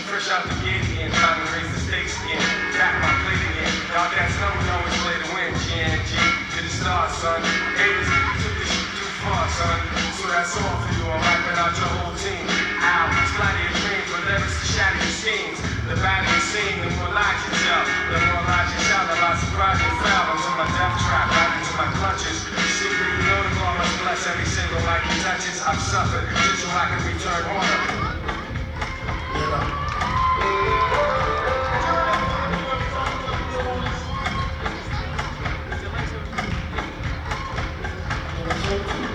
Fresh out the gate again, time to raise the stakes again. Back my plate again. Y'all that's know we always play to win. GNG to the stars, son. Haters took this shit too far, son. So that's all for you. I'm wiping out your whole team. Ow, splatter your dreams, but lyrics to shatter your schemes. The badder you sing, the more lies you tell. The more lies you tell, the more surprise you fell. Into my death trap, right into my clutches. Super, you know the law must bless every single life he touches. I've suffered, just so I can return order. Thank you.